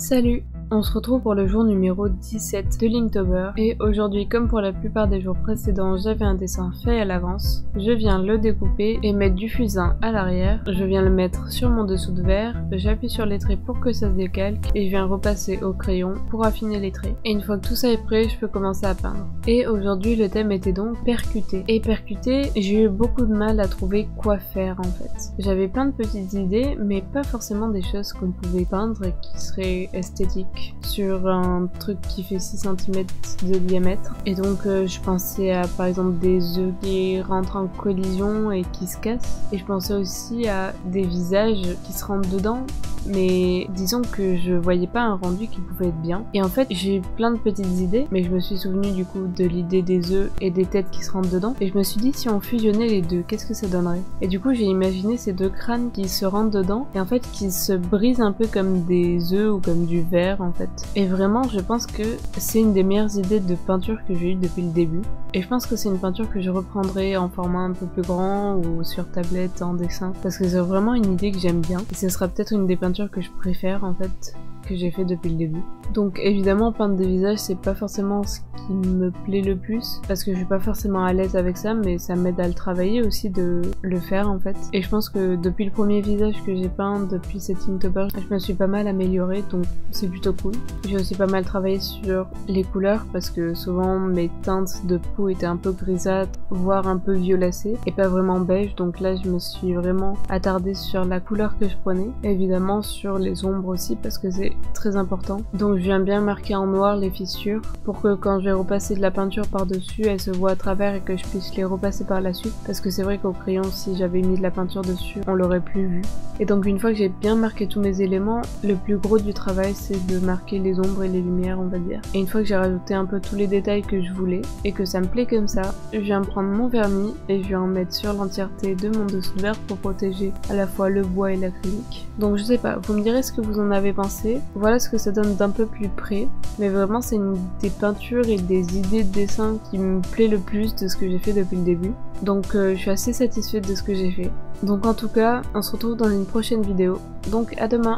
Salut! On se retrouve pour le jour numéro 17 de Linktober et aujourd'hui, comme pour la plupart des jours précédents, j'avais un dessin fait à l'avance. Je viens le découper et mettre du fusain à l'arrière. Je viens le mettre sur mon dessous de verre, j'appuie sur les traits pour que ça se décalque et je viens repasser au crayon pour affiner les traits. Et une fois que tout ça est prêt, je peux commencer à peindre. Et aujourd'hui, le thème était donc percuter. Et percuter, j'ai eu beaucoup de mal à trouver quoi faire en fait. J'avais plein de petites idées, mais pas forcément des choses qu'on pouvait peindre et qui seraient esthétiques sur un truc qui fait 6 cm de diamètre. Et donc je pensais à par exemple des œufs qui rentrent en collision et qui se cassent. Et je pensais aussi à des visages qui se rentrent dedans, mais disons que je voyais pas un rendu qui pouvait être bien. Et en fait j'ai eu plein de petites idées, mais je me suis souvenu du coup de l'idée des œufs et des têtes qui se rentrent dedans. Et je me suis dit si on fusionnait les deux, qu'est-ce que ça donnerait? Et du coup j'ai imaginé ces deux crânes qui se rentrent dedans et en fait qui se brisent un peu comme des œufs ou comme du verre en fait. Et vraiment je pense que c'est une des meilleures idées de peinture que j'ai eues depuis le début. Et je pense que c'est une peinture que je reprendrai en format un peu plus grand ou sur tablette en dessin parce que c'est vraiment une idée que j'aime bien et ce sera peut-être une des peintures que je préfère en fait, que j'ai fait depuis le début. Donc évidemment peindre des visages c'est pas forcément ce qui me plaît le plus parce que je suis pas forcément à l'aise avec ça, mais ça m'aide à le travailler aussi de le faire en fait. Et je pense que depuis le premier visage que j'ai peint depuis cette Linktober, je me suis pas mal améliorée, donc c'est plutôt cool. J'ai aussi pas mal travaillé sur les couleurs parce que souvent mes teintes de peau étaient un peu grisâtres, voire un peu violacées et pas vraiment beige, donc là je me suis vraiment attardée sur la couleur que je prenais, et évidemment sur les ombres aussi parce que c'est très important. Donc je viens bien marquer en noir les fissures pour que quand je vais repasser de la peinture par dessus elle se voit à travers et que je puisse les repasser par la suite, parce que c'est vrai qu'au crayon si j'avais mis de la peinture dessus on l'aurait plus vu. Et donc une fois que j'ai bien marqué tous mes éléments, le plus gros du travail c'est de marquer les ombres et les lumières on va dire. Et une fois que j'ai rajouté un peu tous les détails que je voulais et que ça me plaît comme ça, je viens prendre mon vernis et je viens en mettre sur l'entièreté de mon dessous de verre pour protéger à la fois le bois et l'acrylique. Donc je sais pas, vous me direz ce que vous en avez pensé. Voilà ce que ça donne d'un peu plus près, mais vraiment c'est une des peintures et des idées de dessin qui me plaît le plus de ce que j'ai fait depuis le début. Donc je suis assez satisfaite de ce que j'ai fait. Donc en tout cas, on se retrouve dans une prochaine vidéo. Donc à demain!